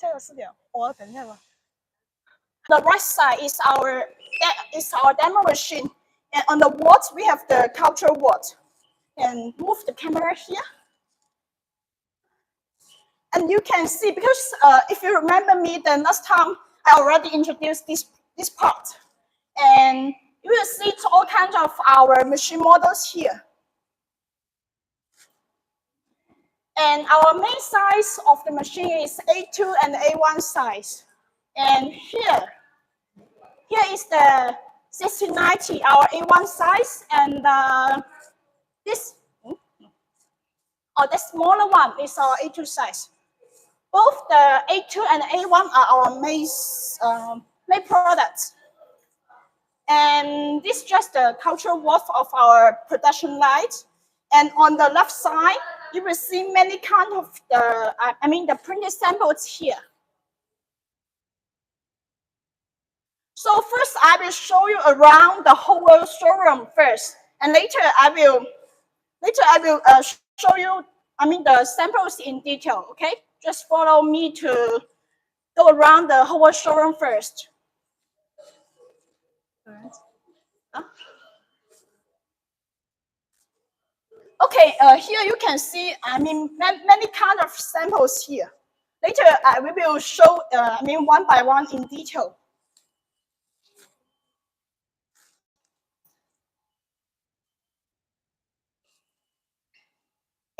The right side is our demo machine, and on the walls we have the culture wall. And move the camera here, and you can see, because if you remember me, the last time I already introduced this part, and you will see all kinds of our machine models here. And our main size of the machine is A2 and A1 size. And here is the 6090, our A1 size, and the smaller one is our A2 size. Both the A2 and A1 are our main products. And this is just the cultural work of our production line. And on the left side, you will see many kind of the printed samples here. So first, I will show you around the whole showroom first, and later I will show you the samples in detail. Okay, just follow me to go around the whole showroom first. Okay, here you can see many kind of samples here. Later, we will show one by one in detail.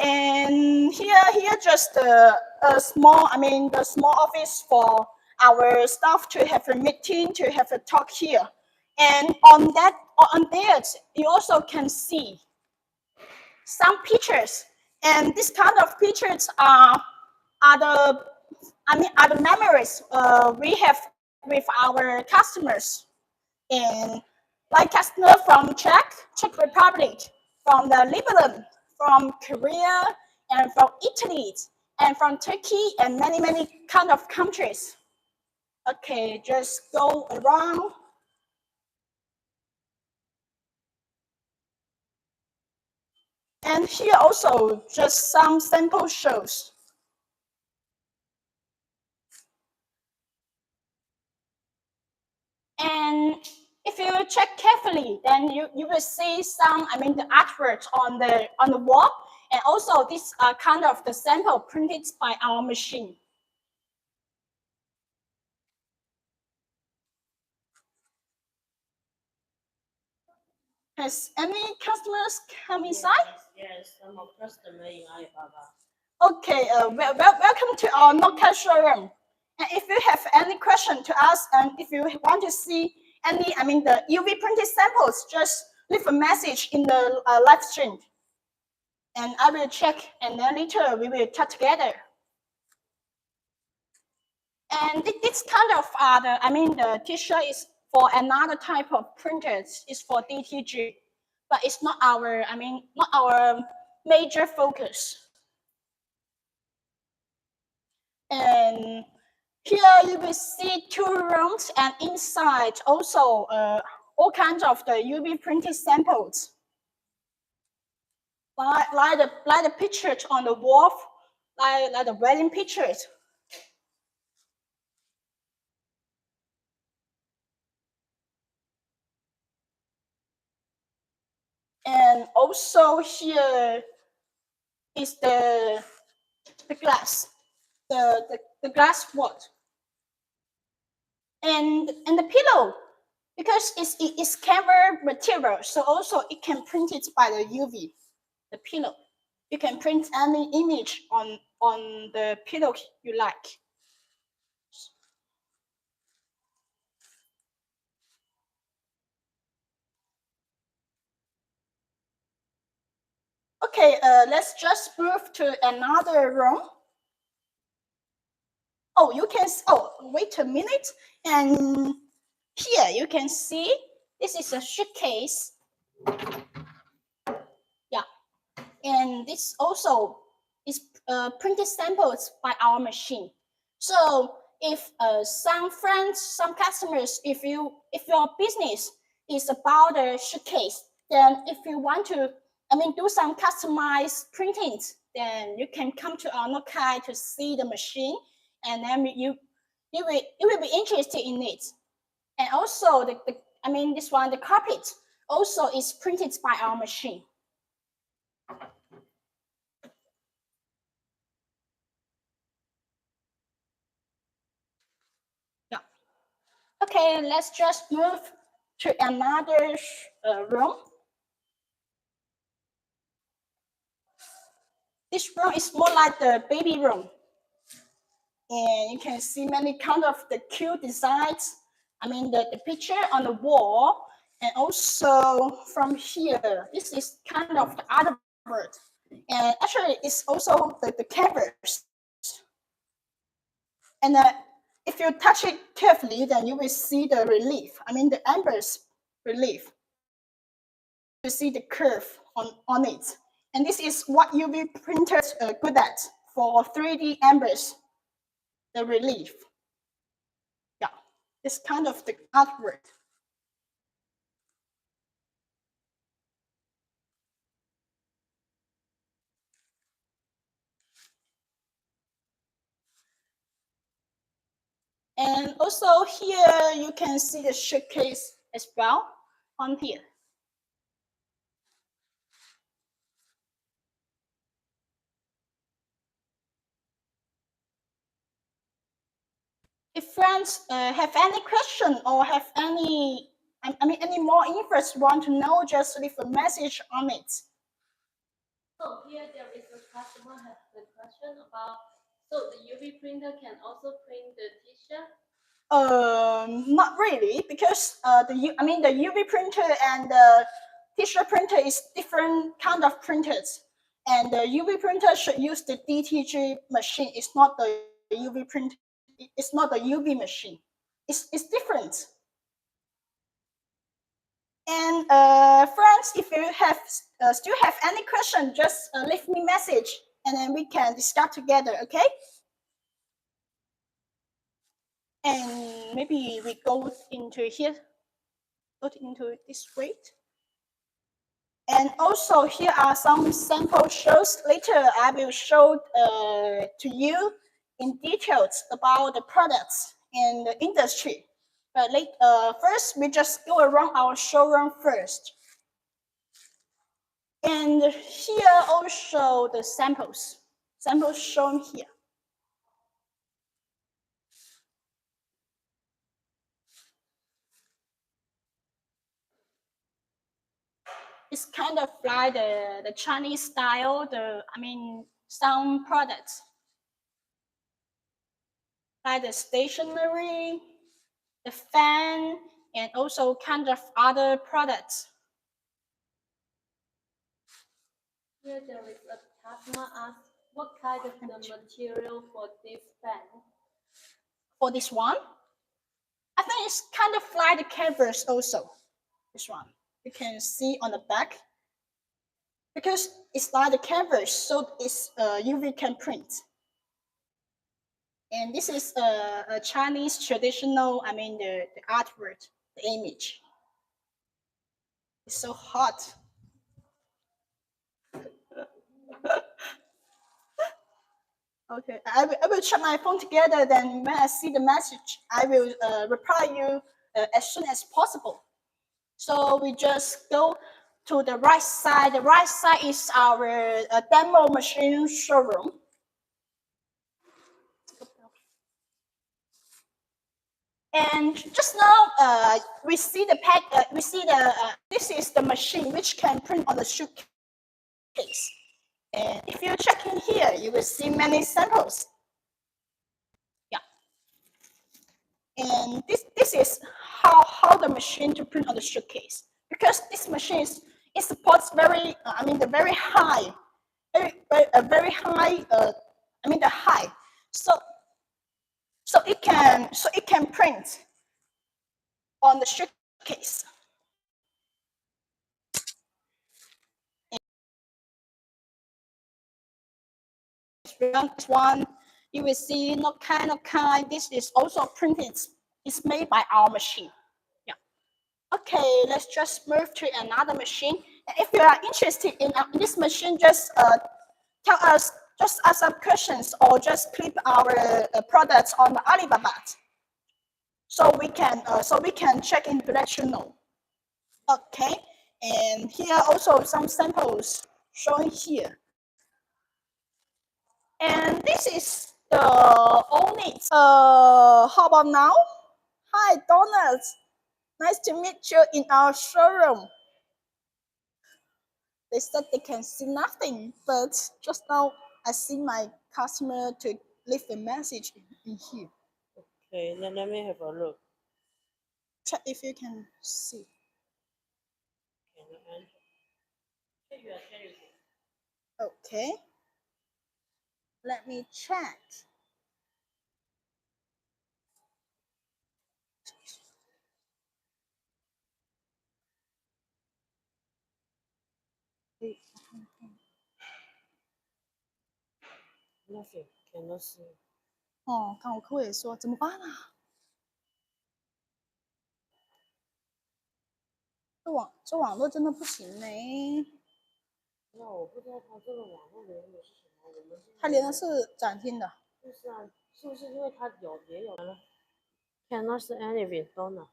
And here just a small, the small office for our staff to have a meeting, to have a talk here. And on there, you also can see some pictures. And this kind of pictures are the memories we have with our customers. And like customer from Czech Republic, from the Lebanon, from Korea, and from Italy, and from Turkey, and many kind of countries. Okay, just go around. And here also just some sample shows. And if you check carefully, then you will see some, the artwork on the wall, and also this kind of the sample printed by our machine. Has any customers come inside? Yes, some of customers in Alibaba. Okay, welcome to our Nocai showroom. And if you have any question to ask, and if you want to see any, the UV printed samples, just leave a message in the live stream, and I will check, and then later we will talk together. And this kind of the T-shirt is for another type of printers. It's for DTG, but it's not our not our major focus. And here you will see 2 rooms, and inside also all kinds of the UV printed samples, like the pictures on the wall, like the wedding pictures. And also here is the glass, the glass wall, and the pillow, because it's cover material, so also it can print it by the UV. The pillow, you can print any image on the pillow you like. Okay, let's just move to another room. Oh, you can. Oh, wait a minute. And here you can see this is a suitcase. Yeah, and this also is printed samples by our machine. So if some friends, some customers, if your business is about a suitcase, then if you want to do some customized printings, then you can come to our Nocai to see the machine, and then you will be interested in it. And also this one, the carpet also is printed by our machine. Yeah. Okay, let's just move to another room. This room is more like the baby room. And you can see many kind of the cute designs. The picture on the wall. And also from here, this is kind of the other bird. And actually, it's also the canvas. And if you touch it carefully, then you will see the relief. The embers relief. You see the curve on it. And this is what UV printers are good at for 3D embers, the relief. Yeah, it's kind of the artwork. And also here you can see the showcase as well on here. If friends have any question or have any more interest, want to know, just leave a message on it. So here there is a customer has a question about, so the UV printer can also print the t-shirt? Not really, because the UV printer and the t-shirt printer is different kind of printers, and the UV printer should use the DTG machine. It's not the UV print. It's not the UV machine. It's different. And friends, if you have still have any question, just leave me message, and then we can discuss together. Okay? And maybe we go into here. Go into this way. And also here are some sample shows. Later I will show to you in details about the products and the industry. But first we just go around our showroom first. And here also the samples shown here. It's kind of like the Chinese style, some products. Like the stationery, the fan, and also kind of other products. Here there is a customer asked, what kind of the material for this fan? For this one, I think it's kind of like the canvas also. This one, you can see on the back. Because it's like the canvas, so it's UV can print. And this is a Chinese traditional, the artwork, the image. It's so hot. Okay, I will check my phone together, then when I see the message, I will reply you as soon as possible. So we just go to the right side. The right side is our demo machine showroom. And just now, we see the pack. We see this is the machine which can print on the suitcase. And if you check in here, you will see many samples. Yeah. And this is how the machine to print on the suitcase, because this machine it supports very the very high, very high the high. So it can print on the suitcase. This one you will see Nocai. This is also printed. It's made by our machine. Yeah. Okay, let's just move to another machine. If you are interested in this machine, just tell us. just ask some questions or just click our products on the Alibaba, so we can check in to let you know. Okay, and here also some samples showing here. And this is the only. How about now? Hi, Donuts. Nice to meet you in our showroom. They said they can see nothing, but just now I see my customer to leave a message in here. Okay, then let me have a look. Check if you can see. Okay. Let me check. Nothing, cannot see. 哦，刚我客户也说怎么办啊？这网络真的不行呢。那我不知道他这个网络连的是什么，我们它连的是展厅的。就是啊，是不是因为他也有了 ？Cannot see anything, Donna.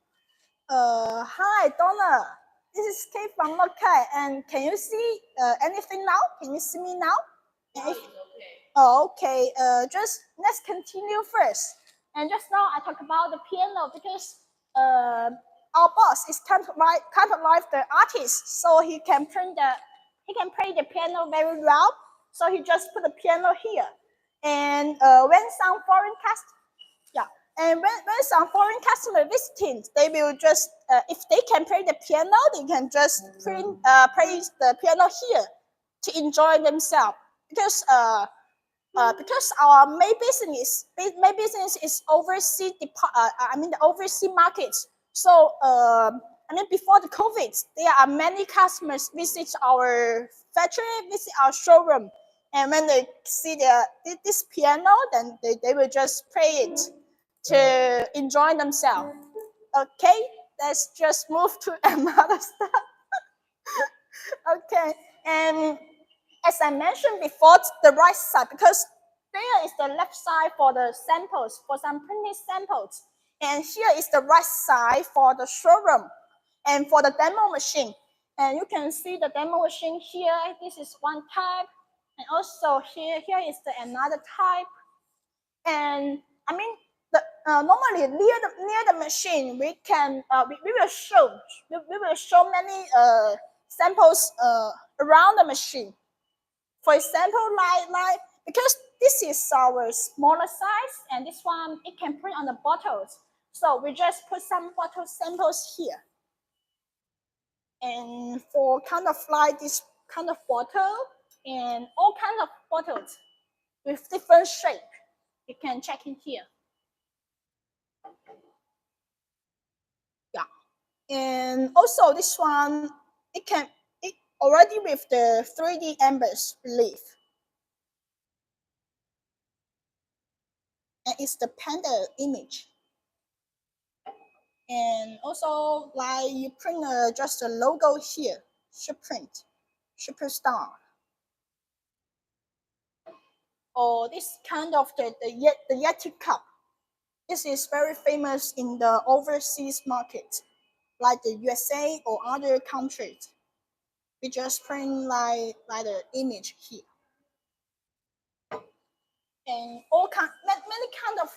Hi, Donna. This is Kate from Nocai, and can you see anything now? Can you see me now? Now it's okay. Oh, okay. Just let's continue first. And just now I talk about the piano because our boss is kind of like the artist, so he can play the piano very well. So he just put the piano here. And when some foreign and when some foreign customer visiting, they will just if they can play the piano, they can just play the piano here to enjoy themselves because our main business is overseas the overseas markets. So before the COVID, there are many customers visit our factory, visit our showroom, and when they see this piano, then they will just play it to enjoy themselves. Okay, let's just move to another stuff. Okay, and as I mentioned before, the right side, because there is the left side for the samples, for some printing samples, and here is the right side for the showroom and for the demo machine. And you can see the demo machine here. This is one type, and also here is the another type. And normally near the machine, we can we will show many samples around the machine. For example, like because this is our smaller size, and this one it can print on the bottles. So we just put some bottle samples here. And for kind of like this kind of bottle and all kind of bottles with different shape, you can check in here. Yeah, and also this one it already with the 3D embers relief. And it's the panda image. And also, like you print just a logo here, ship print, superstar. Or this kind of the Yeti cup. This is very famous in the overseas market, like the USA or other countries. We just print like the image here. And many kind of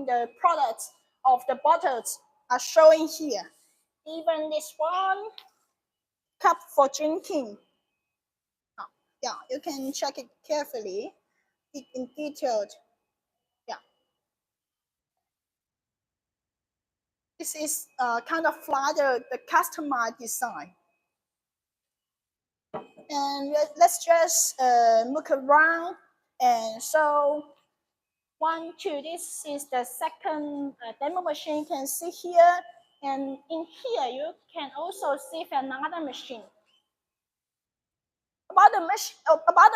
the products of the bottles are showing here. Even this one cup for drinking. Yeah, you can check it carefully in detailed. Yeah, this is kind of like the customized design. And let's just look around. And so 1, 2, this is the second demo machine you can see here. And in here, you can also see another machine. About the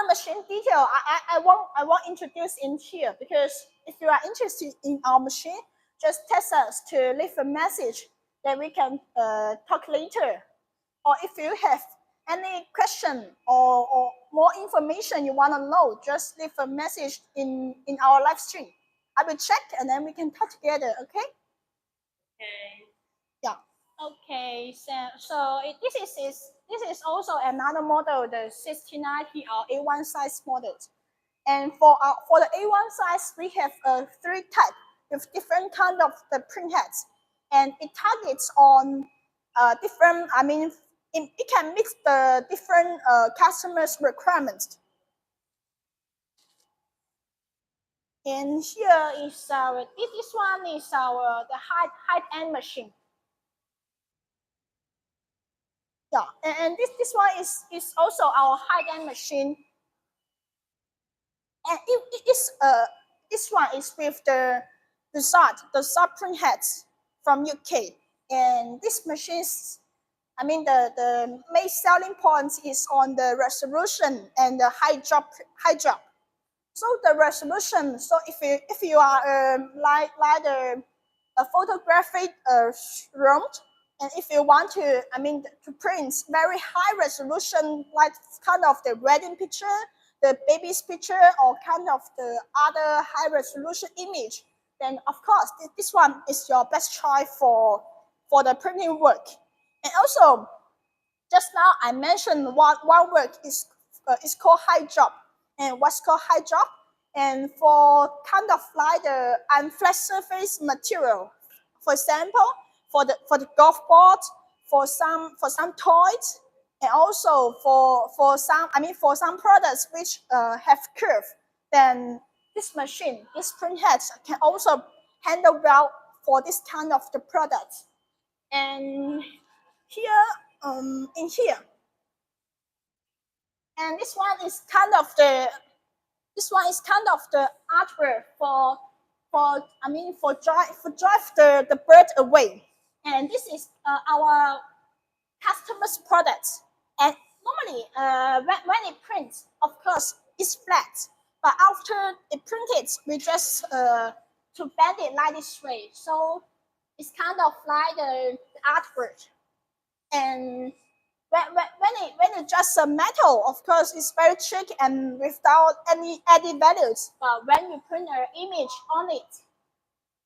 machine detail, I won't introduce in here, because if you are interested in our machine, just text us to leave a message that we can talk later. Or if you have any question or more information you want to know, just leave a message in our live stream. I will check and then we can talk together. Okay? Okay. Yeah. Okay. This is also another model, the 6090 or A1 size model. And for the A1 size, we have three types with different kind of the print heads, and it targets on different. I mean, it can mix the different customers' requirements. And here is our this one is our the high end machine. Yeah, and this one is also our high end machine. And it is this one is with the sub print heads from UK. And this machines, I mean the main selling point is on the resolution and the high drop. So the resolution. So if you are like a photographic room, and if you want to, I mean, to print very high resolution, like kind of the wedding picture, the baby's picture, or kind of the other high resolution image, then of course this one is your best choice for the printing work. And also, just now I mentioned one word is called high drop. And what's called high drop? And for kind of like the unflat surface material, for example, for the golf ball, for some toys, and also for some, I mean, for some products which have curve, then this print heads can also handle well for this kind of the product. And here, in here, and this one is kind of the artwork for I mean for drive the bird away. And this is our customer's product. And normally when it prints, of course it's flat, but after it printed, we just to bend it like this way, so it's kind of like the artwork. And when it's just a metal, of course, it's very tricky and without any added values. But when you print an image on it,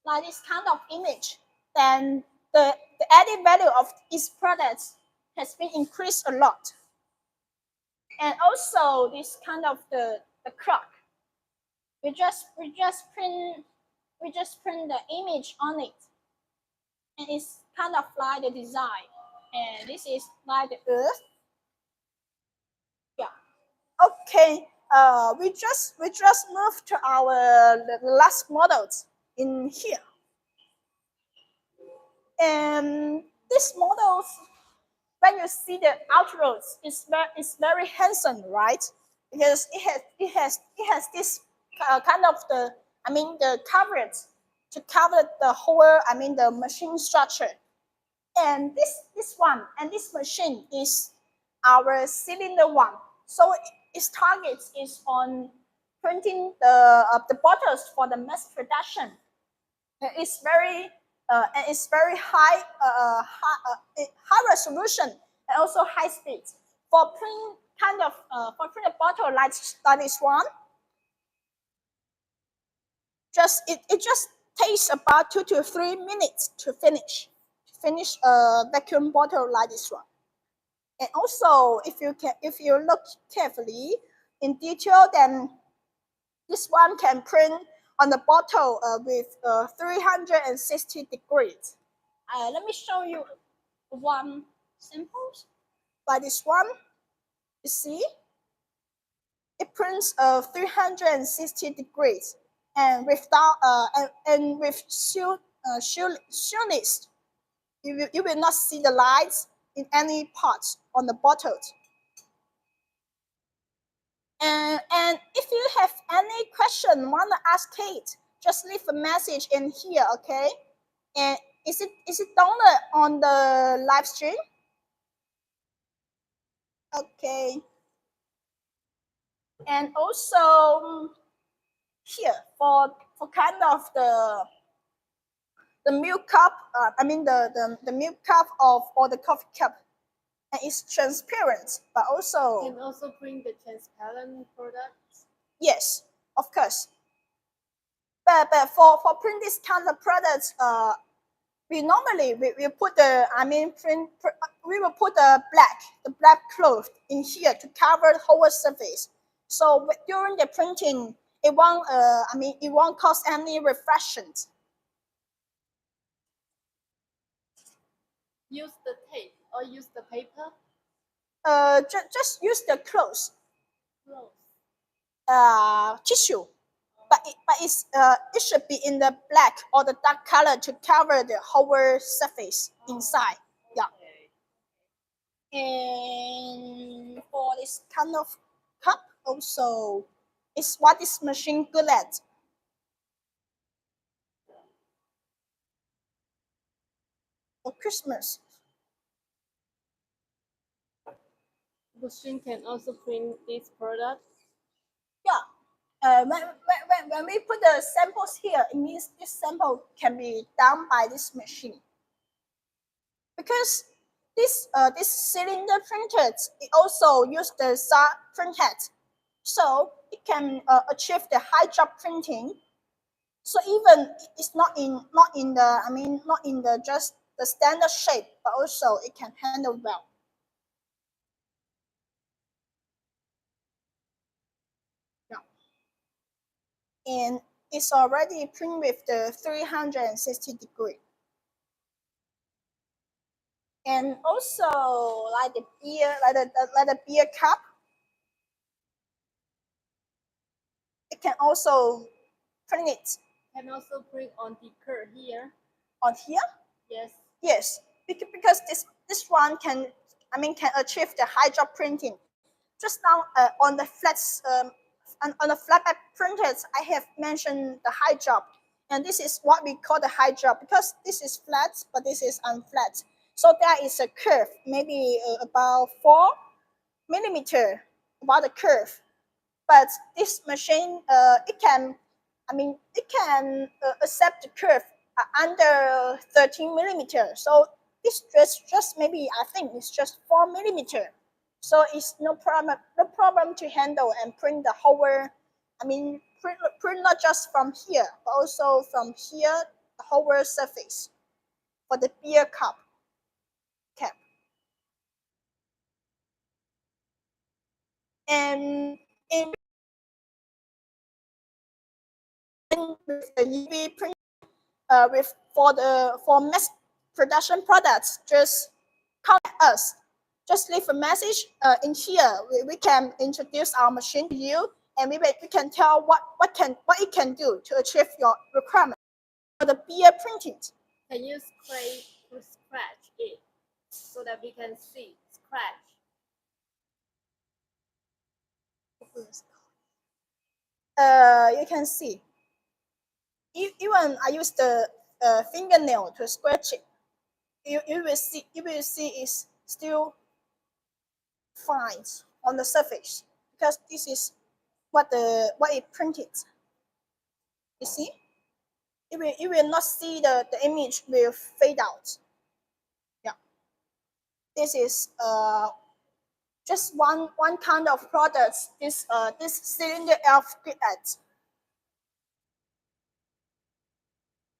like this kind of image, then the added value of its products has been increased a lot. And also this kind of the clock, we just print the image on it, and it's kind of like the design. And this is like the earth. Yeah. Okay. We just moved to our last models in here. And these models, when you see the outroads, it's very handsome, right? Because it has this kind of the coverage to cover the whole, I mean, the machine structure. And this machine is our cylinder one. So its target is on printing the bottles for the mass production. And it's very high resolution and also high speed for print a bottle like this one. It just takes about 2 to 3 minutes to finish a vacuum bottle like this one. And also, if you look carefully in detail, then this one can print on the bottle with 360 degrees. Let me show you one sample. Like this one, you see, it prints 360 degrees, and without and with shieldness, you will not see the lights in any parts on the bottles. And if you have any question, want to ask Kate, just leave a message in here, okay? And is it downloaded on the live stream? Okay. And also here for kind of the milk cup, I mean the milk cup of or the coffee cup. and it's transparent, but also Can also print the transparent products. yes, of course. But for print this kind of products, we normally we put the we will put the black cloth in here to cover the whole surface. So during the printing, it won't cause any reflections. Use the tape or use the paper. Just use the cloth, Close. tissue, it should be in the black or the dark color to cover the whole surface inside. Yeah. And for this kind of cup also is what this machine good at. For Christmas. Machine can also print this product. Yeah. When we put the samples here, it means this sample can be done by this machine. Because this cylinder printers, it also use the print head. So it can achieve the high job printing. So even it's not in the just the standard shape, but also it can handle well. Yeah. And it's already print with the 360-degree. And also like the beer, like the beer cup, it can also print it Can also print on the curve here. on here. Yes. Yes, because this one can achieve the high job printing. Just now on the on the flatbed printers, I have mentioned the high job, and this is what we call the high job because this is flat, but this is unflat. So there is a curve, maybe about 4 millimeter about the curve. But this machine, it can accept the curve under 13 millimeter. So this just maybe I think it's just 4 millimeter. So it's no problem to handle and print the whole. Print not just from here, but also from here the whole surface for the beer cup cap. And in with the UV print with for mass production products, just contact us. Just leave a message in here. We can introduce our machine to you, and we can tell what it can do to achieve your requirement for the beer printing. Can you scrape to scratch it so that we can see scratch? You can see. Even I use the fingernail to scratch it. You will see it's still fine on the surface because this is what it printed. You see, you will not see the image will fade out. Yeah, this is just one kind of products. This cylinder elf grid at.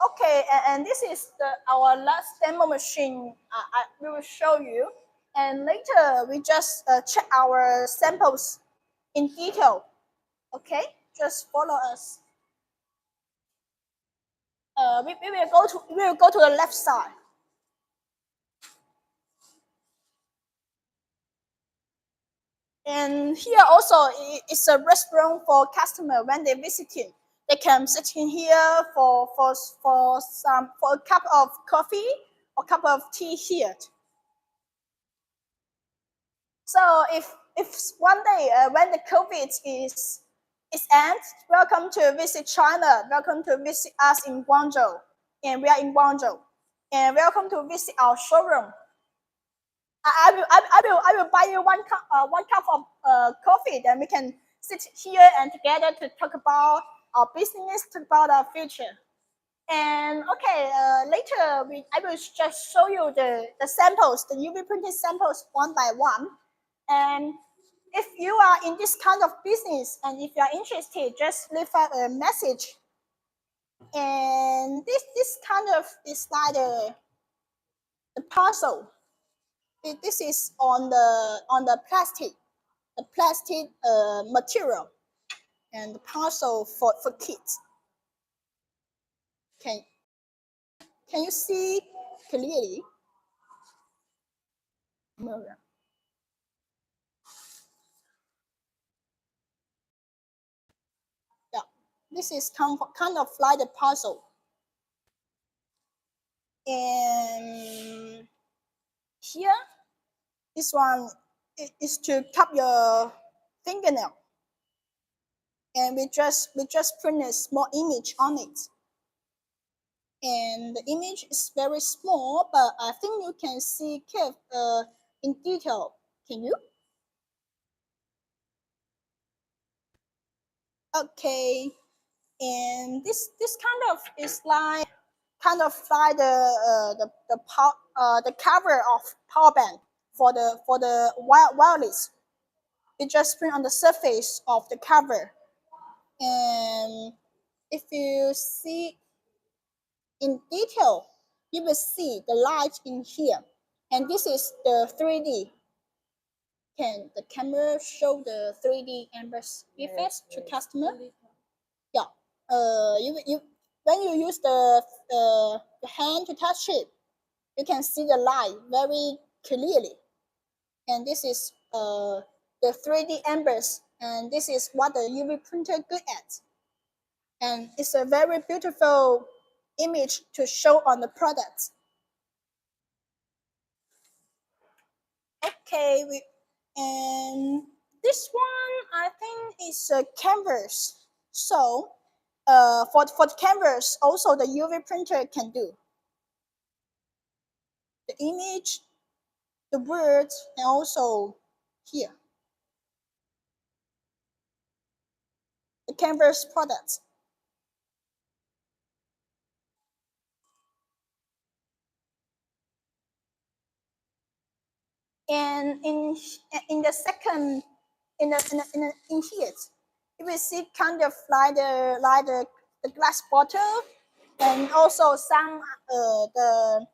Okay, and this is our last demo machine. We will show you, and later we just check our samples in detail. Okay, just follow us. We will go to the left side. And here also it's a restaurant for customer when they visiting. They can sit in here for a cup of coffee or cup of tea here. So if one day when the COVID is end, welcome to visit China. Welcome to visit us in Guangzhou, and we are in Guangzhou. And welcome to visit our showroom. I will buy you one cup of coffee. Then we can sit here and together to talk about our business, talk about our future. And okay, later I will just show you the samples, the UV printed samples one by one. And if you are in this kind of business and if you are interested, just leave a message. And this kind of is like the parcel. This is on the plastic material, and the parcel for kids. Can can you see clearly? Yeah, this is kind of like the parcel. And here, this one is to cut your fingernail. And we just print a small image on it. And the image is very small, but I think you can see in detail. Can you? Okay. And this kind of is like the cover of power bank for the wireless. It just print on the surface of the cover. And if you see in detail, you will see the light in here. And this is the 3D. Can the camera show the 3D embers effects to customer? Yeah. You when you use the hand to touch it, you can see the light very clearly. And this is the 3D embers, and this is what the UV printer good at. And it's a very beautiful image to show on the product. Okay, and this one I think is a canvas. So for the canvas, also the UV printer can do the image, the words, and also here the canvas products. And in the second in here, you will see kind of like the glass bottle, and also some the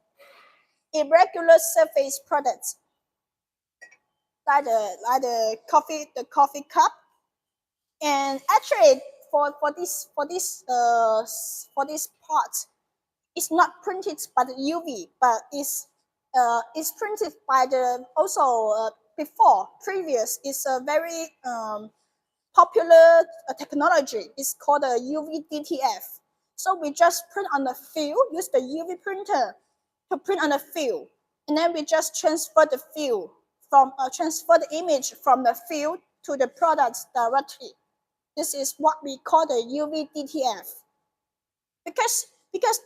irregular surface products like the coffee cup. And actually for this part, it's not printed by the UV, but it's printed by the also before previous. It's a very popular technology. It's called a UV DTF. So we just print on the field, use the UV printer to print on the field, and then we just transfer the image from the field to the products directly. This is what we call the UV DTF. Because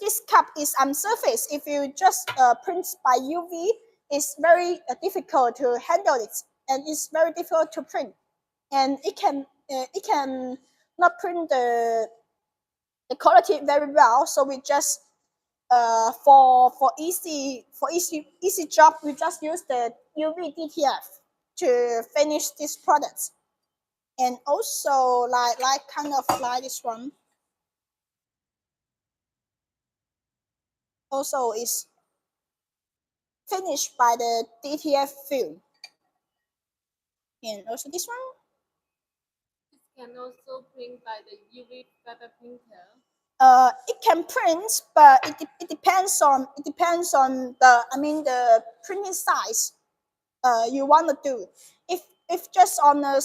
this cup is on surface, if you just print by UV, it's very difficult to handle it, and it's very difficult to print, and it can not print the quality very well. So we just for easy job, we just use the UV DTF to finish these products. And also like kind of like this one also is finished by the DTF film. And also this one, It can also print by the UV paper printer. it can print, but it depends on the printing size you want to do. If just on the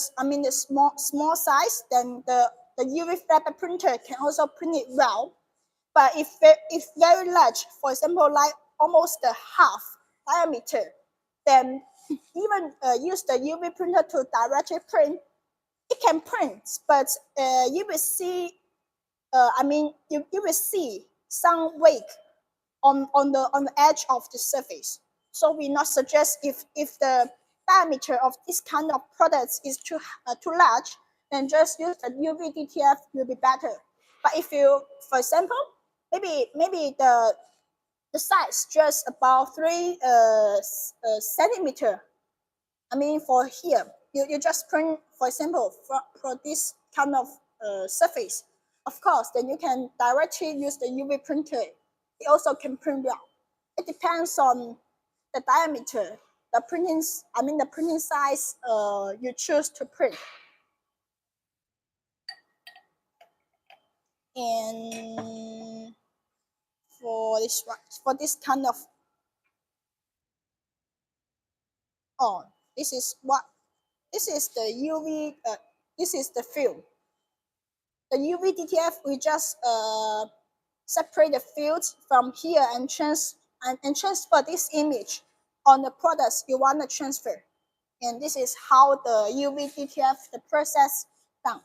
small size, then the UV paper printer can also print it well. But if very large, for example, like almost the half diameter, then even use the UV printer to directly print. It can print, but you will see you will see some wake on the edge of the surface. So we not suggest if the diameter of this kind of products is too large, then just use the UV DTF will be better. But if you, for example, maybe the size just about 3 centimeter. I mean, for here, you just print, for example, for this kind of surface. Of course, then you can directly use the UV printer. It also can print well. It depends on the diameter, the printing size you choose to print. And for this kind of, oh, this is what this is the UV. This is the film. The UV DTF, we just separate the fields from here and transfer this image on the products you want to transfer. And this is how the UV DTF, the process done.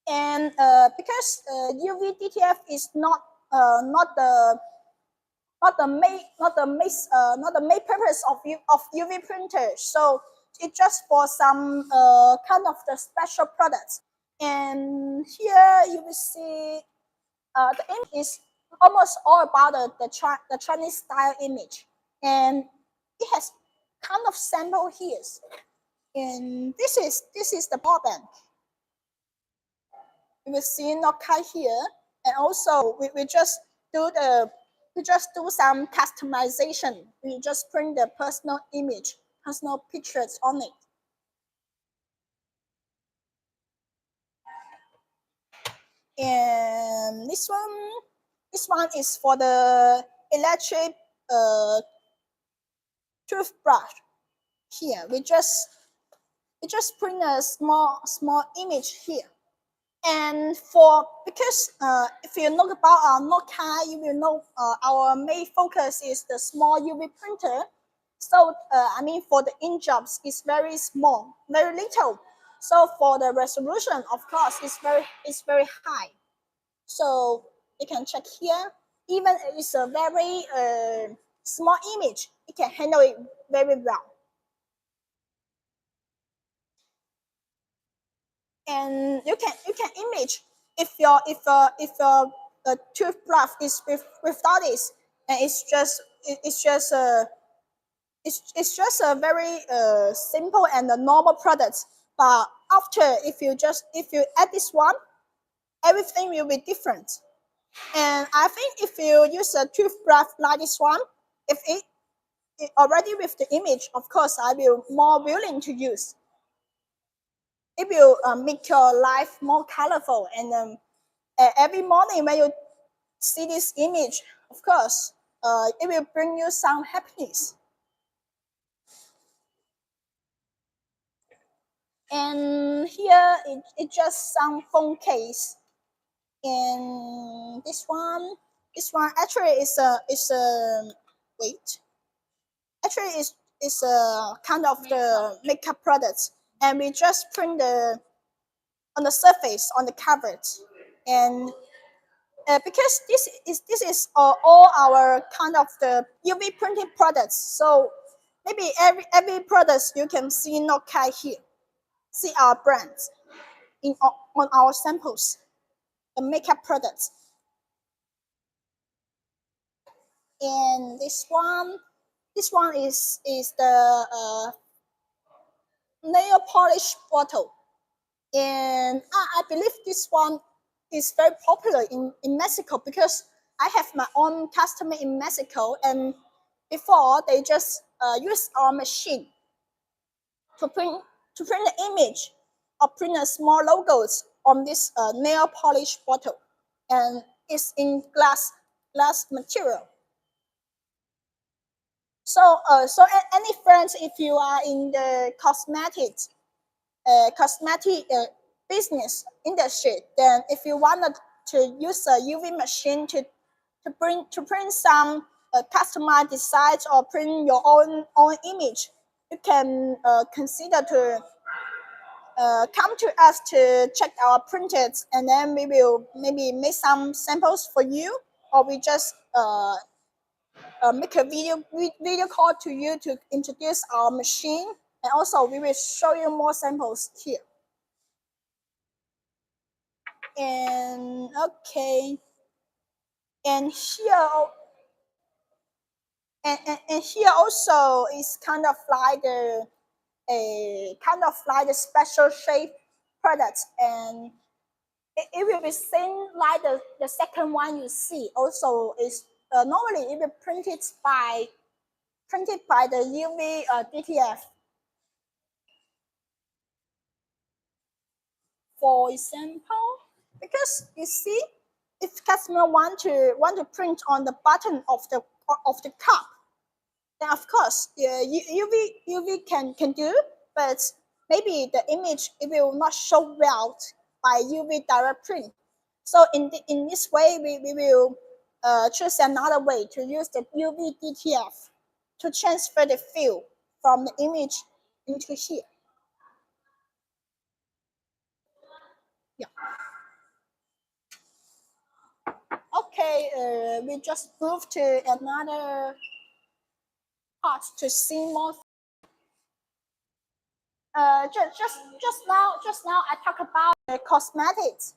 And because UV DTF is not the main purpose of UV printer, so it's just for some kind of the special products. And here you will see the image is almost all about the Chinese style image, and it has kind of sample here. And this is the power bank. You will see Nocai here, and also we just do some customization. We just print the personal image, personal pictures on it. And this one is for the electric toothbrush. Here we just print a small image here. And for because if you know about our Nocai, you will know our main focus is the small UV printer. So I mean, for the ink jobs, it's very small, very little. So for the resolution, of course, it's very high. So you can check here. Even it's a very small image, it can handle it very well. And you can image if your toothbrush is without this, and it's just a very simple and a normal product. But after, if you add this one, everything will be different. And I think if you use a toothbrush like this one, if it already with the image, of course I will more willing to use. It will make your life more colorful, and every morning when you see this image, of course it will bring you some happiness. And here it's just some phone case. And this one actually is a wait actually is a kind of the makeup products, and we just print the on the surface on the covers. And because this is all our kind of the UV printing products, so maybe every products you can see Nocai here, see our brands on our samples, the makeup products. And this one is the nail polish bottle. And I believe this one is very popular in Mexico, because I have my own customer in Mexico, and before they just use our machine to print the image or print a small logos on this nail polish bottle, and it's in glass material. So any friends, if you are in the cosmetic business industry, then if you wanted to use a UV machine to print some customized designs or print your own image, you can consider to come to us to check our printers, and then we will maybe make some samples for you, or we just make a video call to you to introduce our machine, and also we will show you more samples here. And okay, and here and here also is kind of like the a kind of like the special shape products, and it will be same like the second one you see. Also is normally it will printed by the UV DTF. For example, because you see, if customer want to print on the button of the cup, then of course, yeah, UV can do, but maybe the image it will not show well by UV direct print. So in this way, we will choose another way to use the UV DTF to transfer the field from the image into here. Yeah. Okay, we just move to another part to see more. Just now I talk about the cosmetics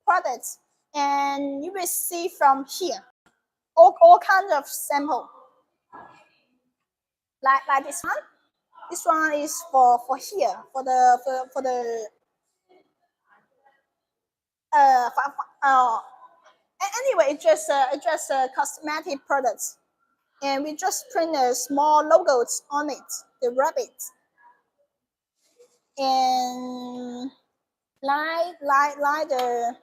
products, and you will see from here all kinds of sample. Like this one. This one is for here for the anyway it's just cosmetic products, and we just print a small logos on it, the rabbit, and like the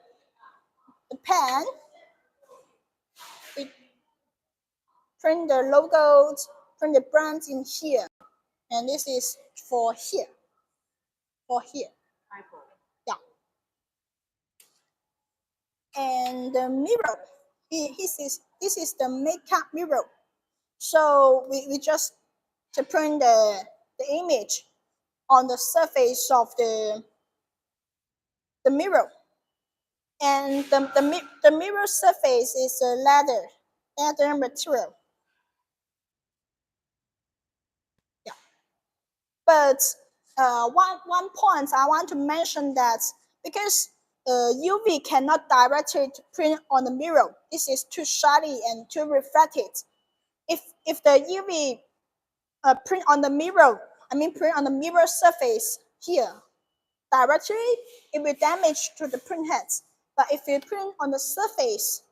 pen, we print the logos, print the brands in here, and this is for here, for here. Yeah. And the mirror, this is the makeup mirror. So we just to print the image on the surface of the mirror, and the mirror surface is a leather material. Yeah. But one point I want to mention that because UV cannot directly print on the mirror, this is too shiny and too reflected. If the UV print on the mirror, print on the mirror surface here directly, it will damage to the print heads. But if you print on the surface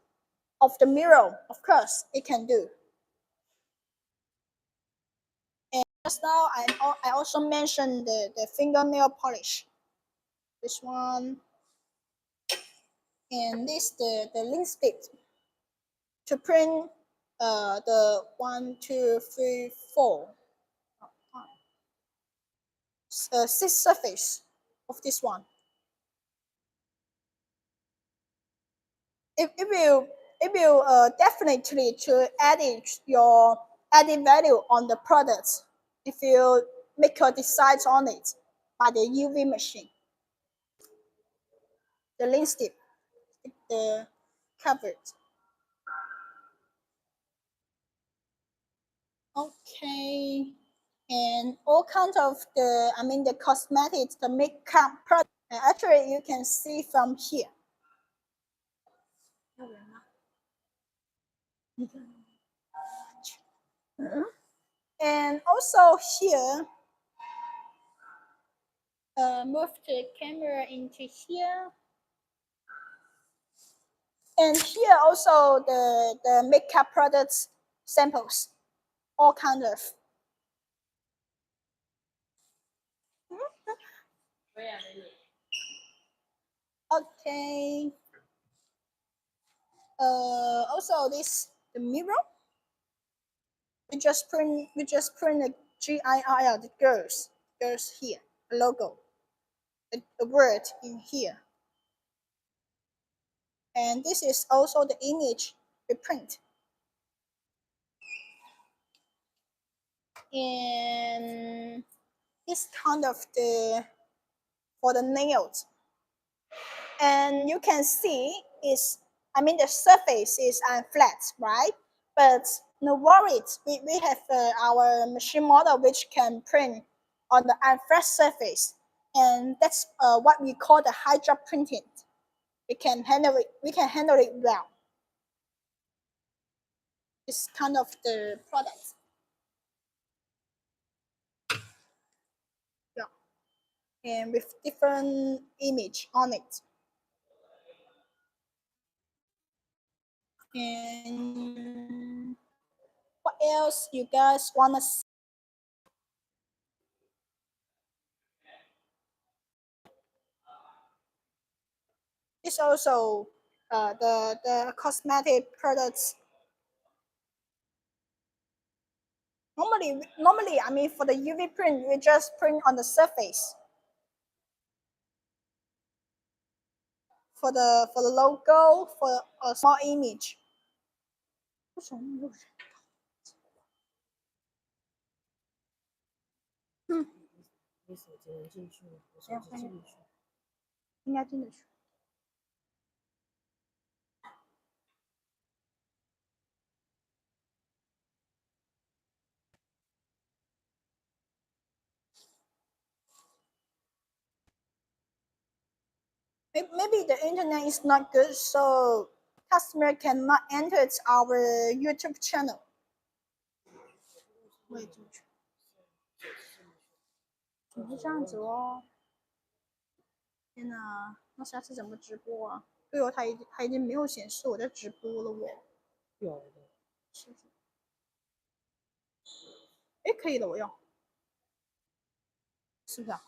of the mirror, of course it can do. And just now I also mentioned the fingernail polish. This one, and this the link stick to print the 6 surface of this one. It will definitely to your added value on the products if you make your designs on it by the UV machine. The link stick, the covered. Okay, and all kinds of the cosmetics, the makeup product. Actually, you can see from here. And also here, move the camera into here. And here also the makeup products samples, all kind of. Okay. Also this the mirror. We just print the GIR, the girls here, the logo, the word in here. And this is also the image we print. And this kind of the for the nails. And you can see the surface is flat, right? But no worries, we have our machine model which can print on the unflat surface, and that's what we call the hydro printing. we can handle it. We can handle it well. It's kind of the product. Yeah, and with different image on it. And what else you guys wanna see? It's also the cosmetic products. Normally, I mean, for the UV print, we just print on the surface. For the logo, for a small image. 为什么没有人？你手机能进去吗？我手机进不去。应该进得去。Maybe the internet is not good, so customer cannot enter our YouTube channel. 我也进去。怎么会这样子哦？天哪，那下次怎么直播啊？对哦，它已经没有显示我在直播了我。有的。是不是？哎，可以了，我要。是不是啊？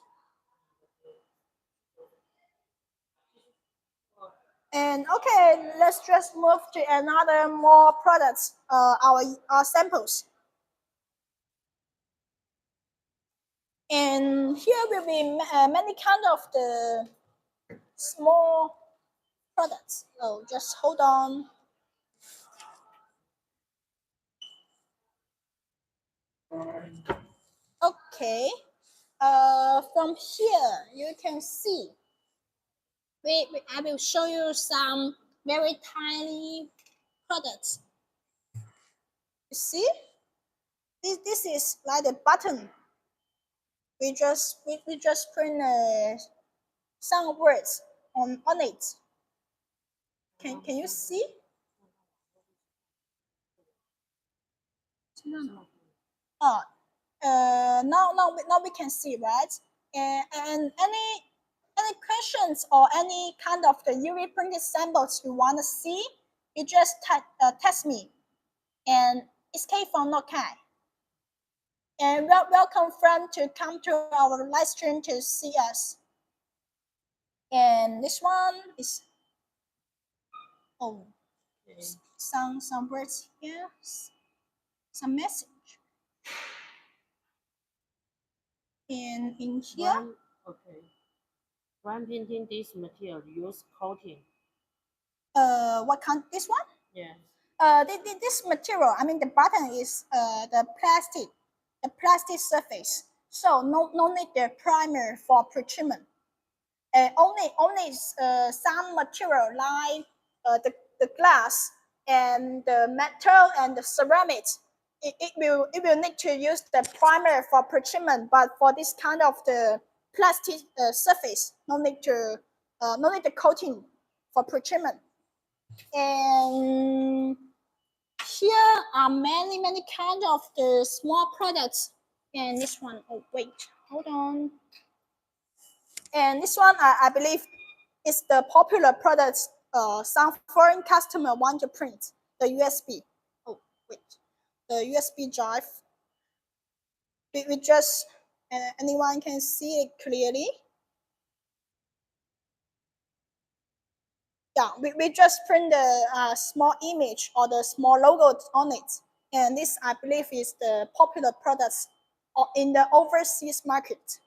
And okay, let's just move to another more products. Our samples. And here will be many kind of the small products. Oh, just hold on. Okay. From here you can see. I will show you some very tiny products. You see? This is like a button. We just print some words on it. Can you see? Oh, now we can see, right? And any questions or any kind of the UV printed samples you want to see, you just text me. And it's Kay from Nocai. And welcome friend to come to our live stream to see us. And this one is some words here, some message. And in here, When painting this material, use coating. what kind? This one? Yeah. This material, I mean the button is the plastic surface. So no need the primer for pre-treatment. Only some material like the glass and the metal and the ceramics. It will need to use the primer for pre-treatment, but for this kind of the plastic surface, no need the coating for pre-treatment. And here are many kind of the small products. And this one, oh wait, hold on. And this one, I believe, is the popular products. Some foreign customer want to print the USB. Oh wait, the USB drive. We just anyone can see it clearly. Yeah, we just print the small image or the small logo on it. And this, I believe, is the popular products in the overseas market.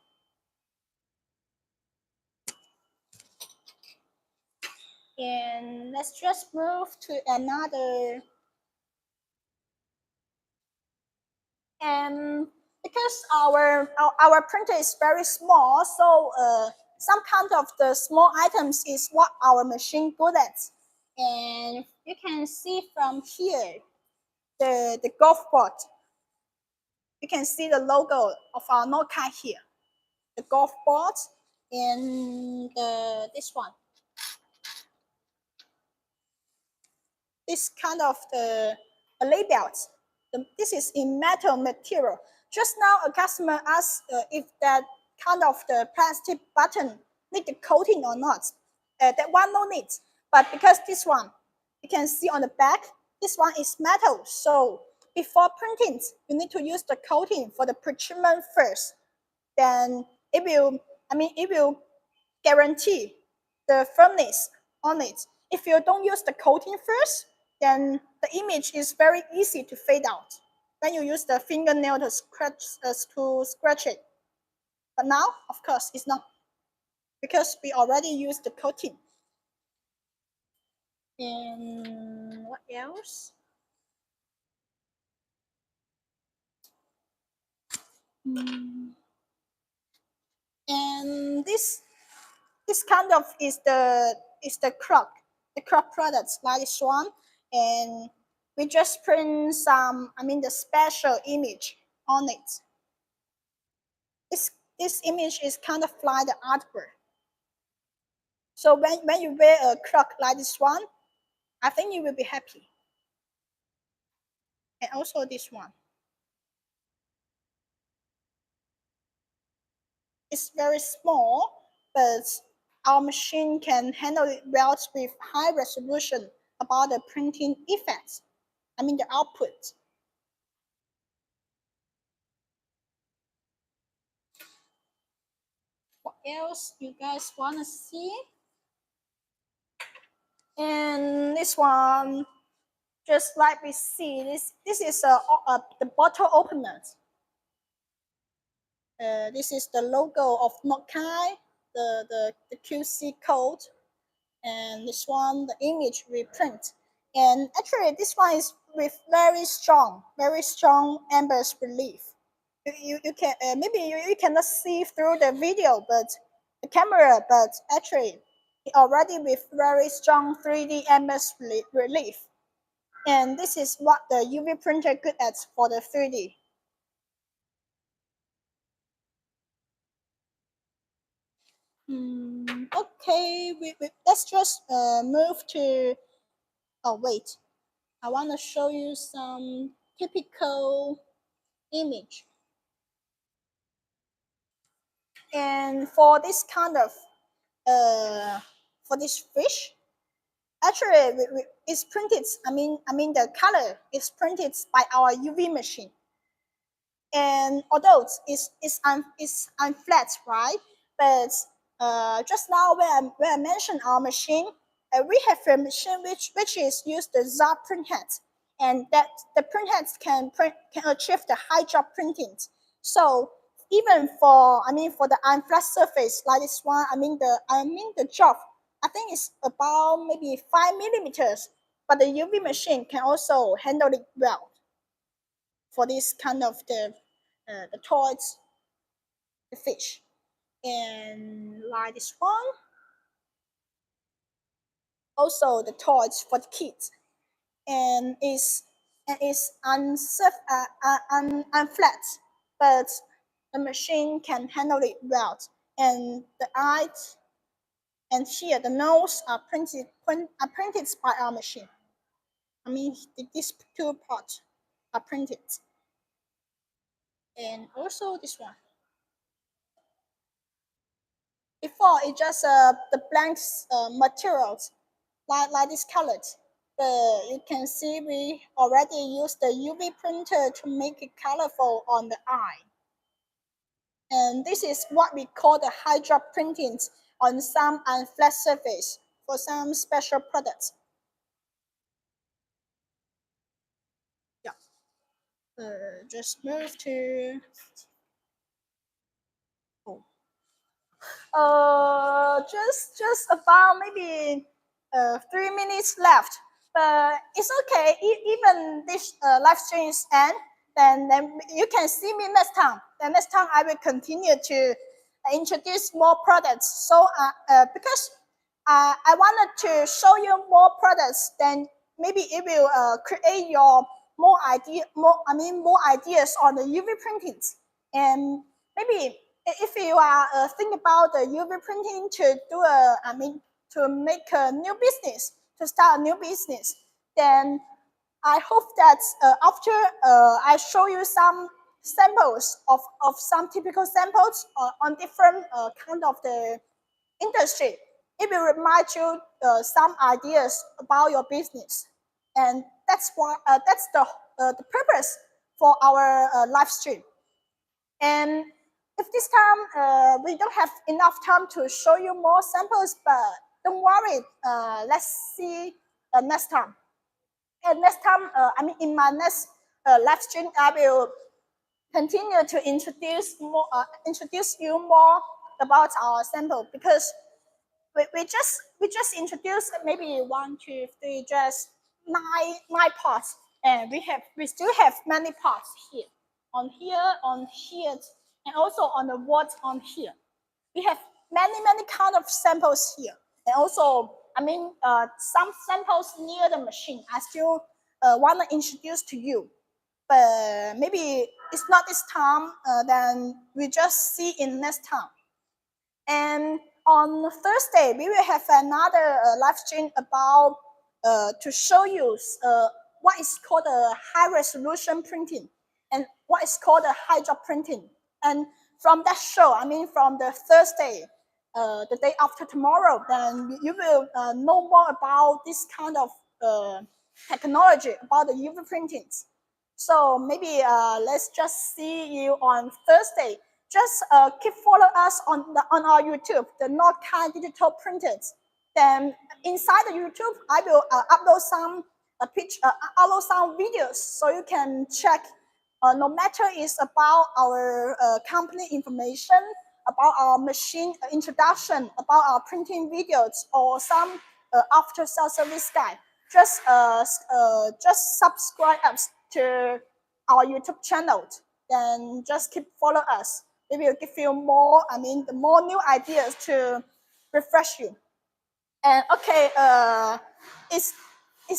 And let's just move to another. And because our printer is very small, so some kind of the small items is what our machine good at. And you can see from here the golf ball. You can see the logo of our Nocai here, the golf ball, and this one. this kind of the labels. This is in metal material. Just now, a customer asked if that kind of the plastic button need the coating or not. That one no need, but because this one, you can see on the back, this one is metal. So before printing, you need to use the coating for the pretreatment first. Then it will, it will guarantee the firmness on it. If you don't use the coating first, then the image is very easy to fade out when you use the fingernail to scratch it. But now, of course, it's not because we already used the coating. And what else? And this kind of is the croc products like this one, and we just print some the special image on it. This image is kind of like the artwork. So when you wear a croc like this one, I think you will be happy. And also this one, it's very small, but our machine can handle it well with high resolution about the printing effects. The output. What else you guys want to see? And this one, just like we see, this is the bottle opener. This is the logo of Nocai, the QC code, and this one, the image we print. And actually, this one is with very strong embossed relief. You can maybe you cannot see through the video, but the camera, but actually, it already with very strong 3D embossed relief. And this is what the UV printer good at for the 3D. Okay, let's just move to. Oh wait, I want to show you some typical image. And for this kind of for this fish, actually it's printed. The color is printed by our UV machine. And although it's unflat, right? But just now when I mentioned our machine, we have a machine which is used the ZAR printhead, and that the printheads can achieve the high job printing. So even for the unflat surface like this one, the job, I think it's about maybe 5 millimeters, but the UV machine can also handle it well for this kind of the toys, the fish, and like this one, also the toys for the kids, and is unflat, but the machine can handle it well, and the eyes and here the nose are printed by our machine. These two parts are printed, and also this one. Before it just the blank materials like this colored. But you can see we already used the UV printer to make it colorful on the eye. And this is what we call the high drop printing on some unflat surface for some special products. Yeah. Just move to. Oh. Just about maybe 3 minutes left, but it's okay. Even this live stream is end, then you can see me next time. Then next time I will continue to introduce more products. So because I wanted to show you more products, then maybe it will create your more ideas on the UV printings. And maybe if you are think about the UV printing to do to make a new business, to start a new business, Then I hope that after I show you some samples of some typical samples on different kind of the industry, it will remind you some ideas about your business, and that's why that's the purpose for our live stream. And if this time we don't have enough time to show you more samples, but don't worry, let's see next time. And next time, I mean, in my next live stream, I will continue to introduce you more about our sample, because we just introduced maybe one, two, three, just nine parts, and we still have many parts here, on here, and also on the walls on here. We have many kind of samples here, and also I mean some samples near the machine I still want to introduce to you, but maybe it's not this time. Then we just see in next time. And on Thursday, we will have another live stream about to show you what is called a high resolution printing and what is called a high job printing. And from that show, I mean from the Thursday, the day after tomorrow, then you will know more about this kind of technology about the UV printings. So maybe let's just see you on Thursday. Just keep follow us on our YouTube, the Nocai digital printers. Then inside the YouTube, I will upload some upload some videos so you can check. No matter it's about our company information, about our machine introduction, about our printing videos, or some after sale service guide. Just subscribe us to our YouTube channel. Then just keep follow us. We will give you more. I mean, the more new ideas to refresh you. And okay, it's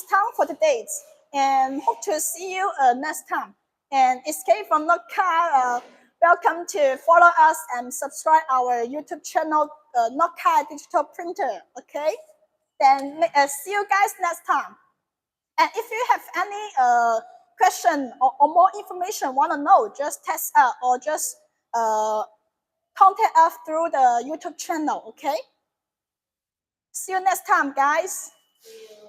time for the dates, and hope to see you next time. And escape from Nocai. Welcome to follow us and subscribe our YouTube channel, Nocai Digital Printer. Okay, then see you guys next time. And if you have any question or more information want to know, just text us or just contact us through the YouTube channel. Okay. See you next time, guys. See you.